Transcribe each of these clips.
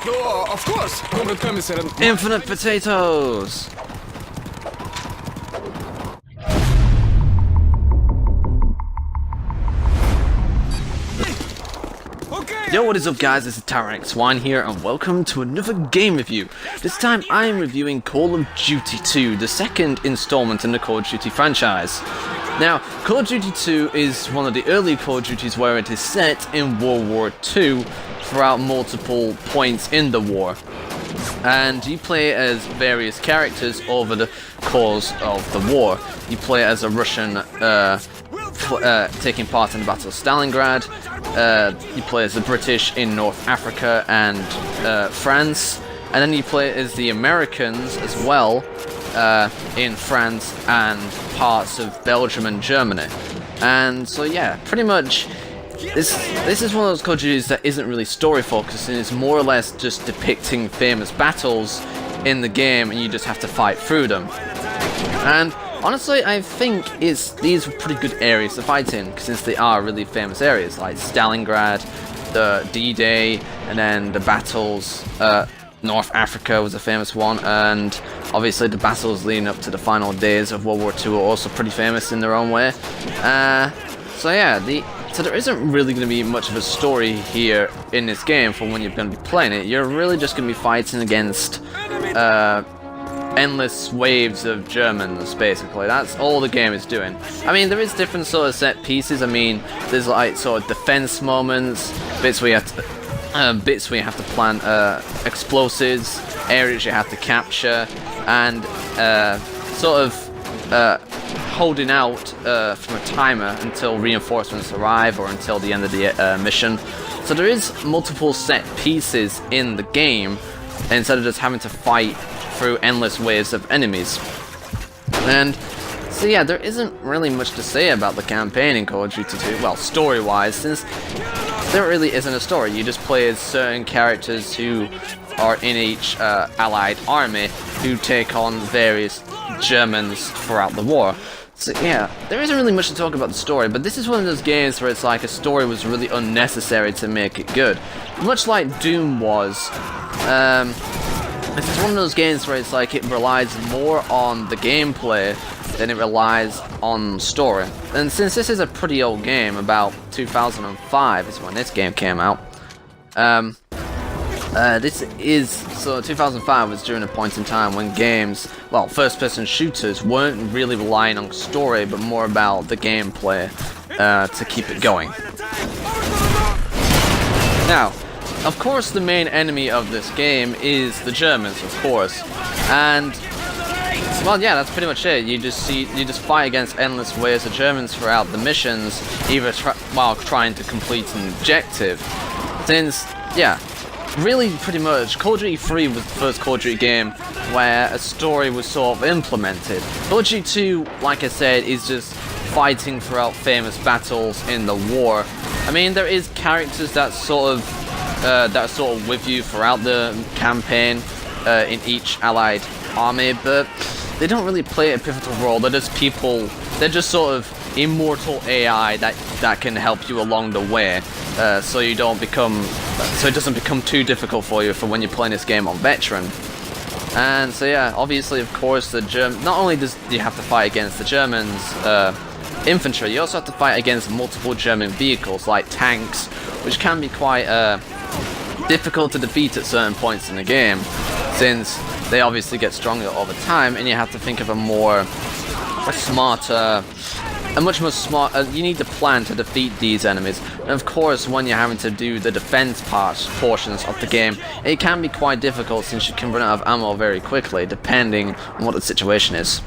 Oh, of course. Infinite potatoes! Yo, what is up guys, this is Tyrant Swine here and welcome to another game review. This time I am reviewing Call of Duty 2, the second installment in the Call of Duty franchise. Now, Call of Duty 2 is one of the early Call of Duties where it is set in World War II throughout multiple points in the war. And you play as various characters over the course of the war. You play as a Russian taking part in the Battle of Stalingrad. You play as the British in North Africa and France. And then you play as the Americans as well in France and parts of Belgium and Germany. And so yeah, pretty much this is one of those Call of Duties that isn't really story focused, and it's more or less just depicting famous battles in the game and you just have to fight through them. And honestly, I think these are pretty good areas to fight in, since they are really famous areas, like Stalingrad, the D-Day, and then the battles. North Africa was a famous one, and obviously the battles leading up to the final days of World War II are also pretty famous in their own way. So yeah, so there isn't really going to be much of a story here in this game for when you're going to be playing it. You're really just going to be fighting against endless waves of Germans, basically. That's all the game is doing. I mean, there is different sort of set pieces. I mean, there's like sort of defense moments, bits where you have to plant explosives, areas you have to capture, and sort of holding out from a timer until reinforcements arrive or until the end of the mission. So there is multiple set pieces in the game instead of just having to fight through endless waves of enemies. And so yeah, there isn't really much to say about the campaign in Call of Duty 2, well, story-wise, since there really isn't a story. You just play as certain characters who are in each allied army who take on various Germans throughout the war. So yeah, there isn't really much to talk about the story, but this is one of those games where it's like a story was really unnecessary to make it good. Much like Doom was. This is one of those games where it's like it relies more on the gameplay than it relies on story. And since this is a pretty old game, about 2005 is when this game came out. So 2005 was during a point in time when games, well, first-person shooters weren't really relying on story, but more about the gameplay to keep it going. Now, of course, the main enemy of this game is the Germans, of course, and well, yeah, that's pretty much it. You just fight against endless waves of Germans throughout the missions, either while trying to complete an objective. Since, yeah, really pretty much, Call of Duty 3 was the first Call of Duty game where a story was sort of implemented. Call of Duty 2, like I said, is just fighting throughout famous battles in the war. I mean, there is characters that are sort of with you throughout the campaign in each allied army, but they don't really play a pivotal role. They're just people, they're just sort of immortal AI that can help you along the way, so it doesn't become too difficult for you for when you're playing this game on veteran. And so yeah, obviously, of course, not only do you have to fight against the Germans infantry, you also have to fight against multiple German vehicles like tanks, which can be quite difficult to defeat at certain points in the game, since they obviously get stronger over time, and you have to think of a much more smart. You need to plan to defeat these enemies, and of course, when you're having to do the defense portions of the game, it can be quite difficult since you can run out of ammo very quickly, depending on what the situation is.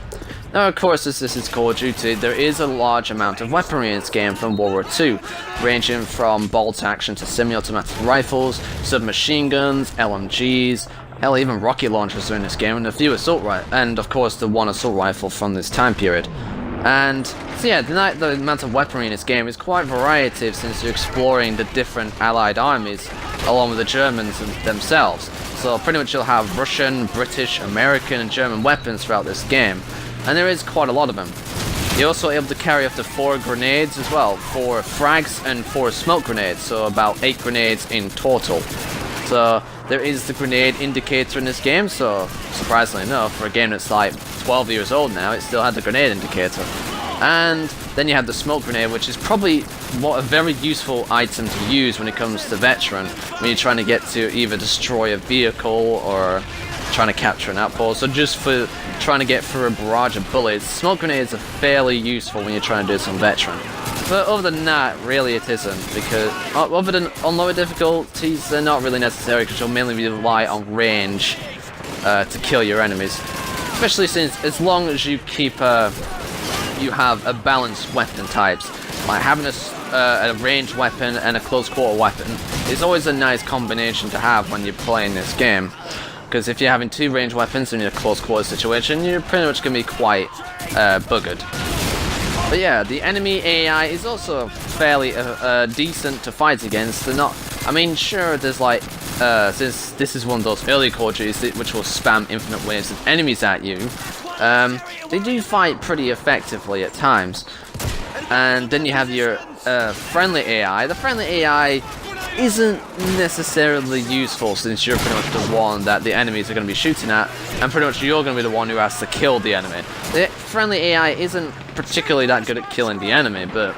Now, of course, as this is Call of Duty, there is a large amount of weaponry in this game from World War II, ranging from bolt action to semi-automatic rifles, submachine guns, LMGs, hell, even rocket launchers are in this game, and a few assault rifles, and of course the one assault rifle from this time period. And so yeah, the amount of weaponry in this game is quite variative, since you're exploring the different allied armies along with the Germans themselves. So pretty much you'll have Russian, British, American, and German weapons throughout this game. And there is quite a lot of them. You're also able to carry up to 4 grenades as well, 4 frags and 4 smoke grenades, so about 8 grenades in total. So there is the grenade indicator in this game, so surprisingly enough, for a game that's like 12 years old now, it still had the grenade indicator. And then you have the smoke grenade, which is probably a very useful item to use when it comes to veteran, when you're trying to get to either destroy a vehicle or trying to capture an outpost, or just for trying to get through a barrage of bullets. Smoke grenades are fairly useful when you're trying to do some veteran. But other than that, really it isn't, because other than on lower difficulties, they're not really necessary because you'll mainly rely on range to kill your enemies. Especially since, as long as you keep you have a balanced weapon types, like having a ranged weapon and a close quarter weapon is always a nice combination to have when you're playing this game. Because if you're having two ranged weapons in a close quarter situation, you're pretty much going to be quite buggered. But yeah, the enemy AI is also fairly decent to fight against. They're not, I mean, sure, there's like, since this is one of those early Call of Duties which will spam infinite waves of enemies at you, they do fight pretty effectively at times. And then you have your friendly AI. The friendly AI isn't necessarily useful since you're pretty much the one that the enemies are going to be shooting at, and pretty much you're going to be the one who has to kill the enemy. The friendly AI isn't particularly that good at killing the enemy, but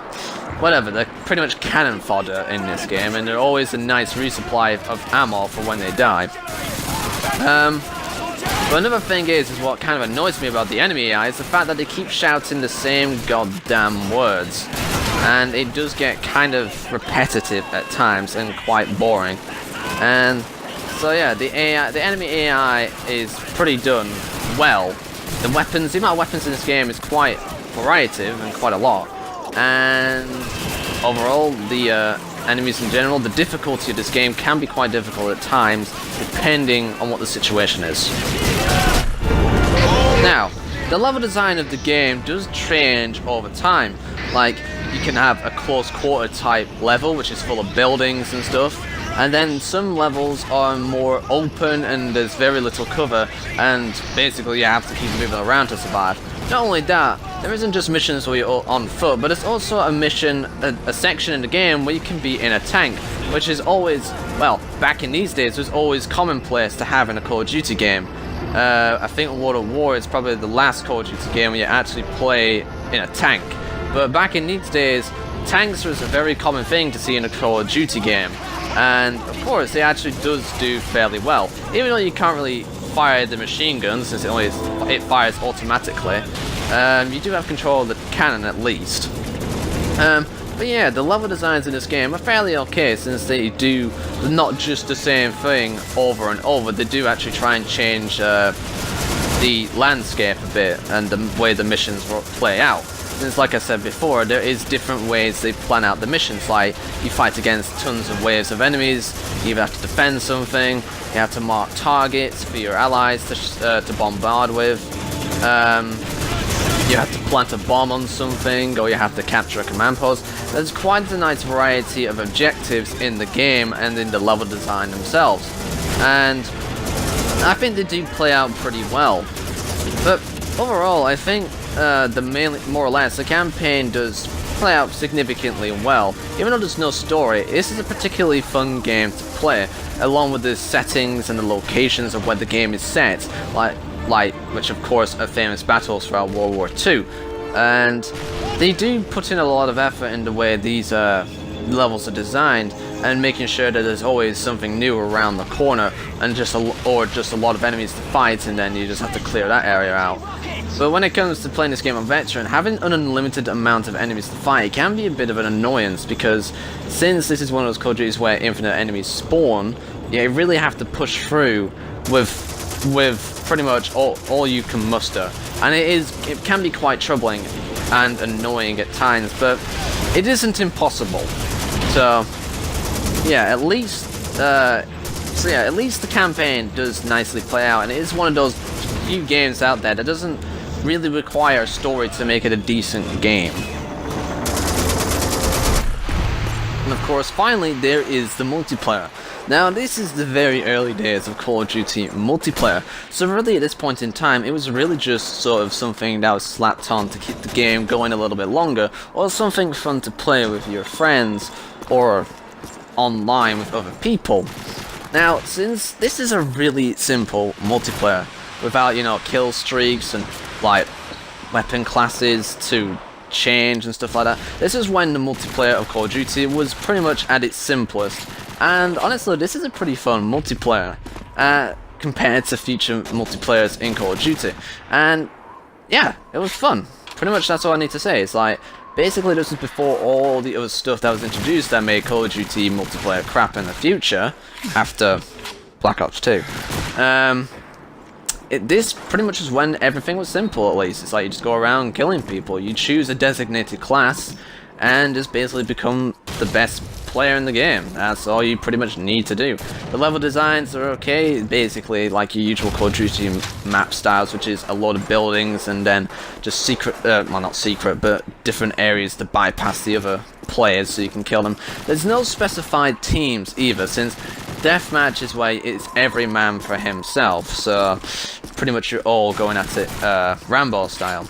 whatever, they're pretty much cannon fodder in this game, and they're always a nice resupply of ammo for when they die. But another thing is what kind of annoys me about the enemy AI is the fact that they keep shouting the same goddamn words. And it does get kind of repetitive at times and quite boring. And so yeah, the enemy AI is pretty done well. The amount of weapons in this game is quite variative and quite a lot. And overall, the enemies in general, the difficulty of this game can be quite difficult at times, depending on what the situation is. Now, the level design of the game does change over time. Like, you can have a close quarter type level, which is full of buildings and stuff, and then some levels are more open and there's very little cover, and basically you have to keep moving around to survive. Not only that, there isn't just missions where you're on foot, but it's also a section in the game where you can be in a tank, which is always, well, back in these days, was always commonplace to have in a Call of Duty game. I think World at War is probably the last Call of Duty game where you actually play in a tank. But back in these days, tanks was a very common thing to see in a Call of Duty game. And of course, it actually does do fairly well. Even though you can't really fire the machine guns, since it fires automatically, you do have control of the cannon at least. But yeah, the level designs in this game are fairly okay, since they do not just the same thing over and over. They do actually try and change the landscape a bit and the way the missions play out. Since, like I said before, there is different ways they plan out the missions. Like, you fight against tons of waves of enemies, you either have to defend something, you have to mark targets for your allies to bombard with, you have to plant a bomb on something, or you have to capture a command post. There's quite a nice variety of objectives in the game and in the level design themselves. And I think they do play out pretty well. But overall, I think more or less, the campaign does play out significantly well. Even though there's no story, this is a particularly fun game to play, along with the settings and the locations of where the game is set, like which of course are famous battles throughout World War II. And they do put in a lot of effort in the way these levels are designed, and making sure that there's always something new around the corner, and just a lot of enemies to fight, and then you just have to clear that area out. But when it comes to playing this game on Veteran, having an unlimited amount of enemies to fight can be a bit of an annoyance, because since this is one of those Call of Duties where infinite enemies spawn, you really have to push through with pretty much all you can muster. And it can be quite troubling and annoying at times, but it isn't impossible. So yeah, at least the campaign does nicely play out, and it is one of those few games out there that doesn't really require a story to make it a decent game. And of course, finally, there is the multiplayer. Now, this is the very early days of Call of Duty multiplayer, so really at this point in time, it was really just sort of something that was slapped on to keep the game going a little bit longer, or something fun to play with your friends, or online with other people. Now, since this is a really simple multiplayer, without, you know, kill streaks and, like, weapon classes to change and stuff like that, this is when the multiplayer of Call of Duty was pretty much at its simplest. And honestly, this is a pretty fun multiplayer compared to future multiplayers in Call of Duty. And yeah, it was fun. Pretty much that's all I need to say. It's like, basically this was before all the other stuff that was introduced that made Call of Duty multiplayer crap in the future, after Black Ops 2. This pretty much is when everything was simple, at least. It's like you just go around killing people. You choose a designated class and just basically become the best player in the game. That's all you pretty much need to do. The level designs are okay, basically like your usual Call of Duty map styles, which is a lot of buildings and then just secret, well not secret, but different areas to bypass the other players so you can kill them. There's no specified teams either, since deathmatch is where it's every man for himself, so pretty much you're all going at it Rambo style.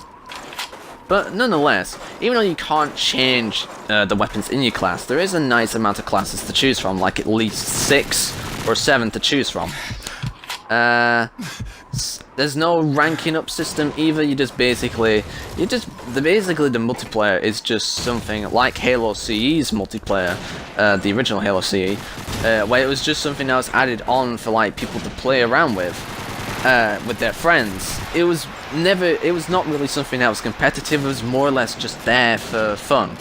But nonetheless, even though you can't change the weapons in your class, there is a nice amount of classes to choose from, like at least 6 or 7 to choose from. There's no ranking up system either. You just basically, the multiplayer is just something like Halo CE's multiplayer, the original Halo CE, where it was just something that was added on for like people to play around with their friends. It was not really something that was competitive. It was more or less just there for fun.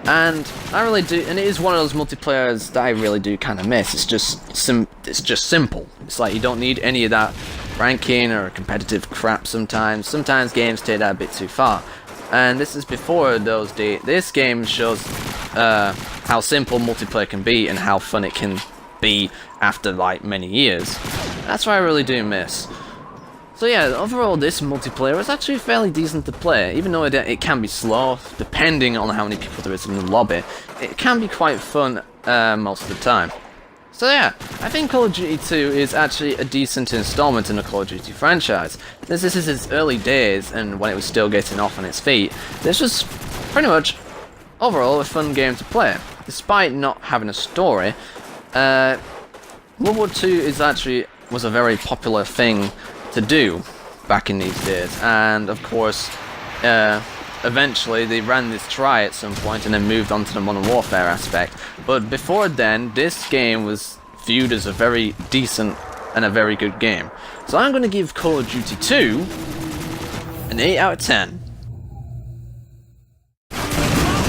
And I really do, and it is one of those multiplayers that I really do kind of miss. It's just simple. It's like you don't need any of that ranking or competitive crap sometimes. Sometimes games take that a bit too far. And this is before those days. This game shows how simple multiplayer can be and how fun it can be after like many years. That's what I really do miss. So yeah, overall this multiplayer is actually fairly decent to play, even though it can be slow, depending on how many people there is in the lobby. It can be quite fun most of the time. So yeah, I think Call of Duty 2 is actually a decent installment in the Call of Duty franchise. Since this is its early days, and when it was still getting off on its feet, this was pretty much, overall, a fun game to play. Despite not having a story, World War II was a very popular thing to do back in these days, and of course eventually they ran this try at some point and then moved on to the Modern Warfare aspect. But before then, this game was viewed as a very decent and a very good game. So I'm going to give Call of Duty 2 an 8 out of 10.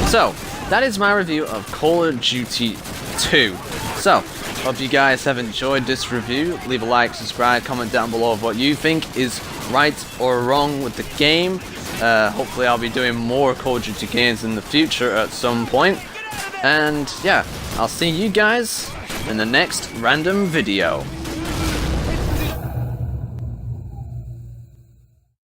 So that is my review of Call of Duty 2. So hope you guys have enjoyed this review. Leave a like, subscribe, comment down below of what you think is right or wrong with the game. Hopefully I'll be doing more Call of Duty games in the future at some point. And yeah, I'll see you guys in the next random video.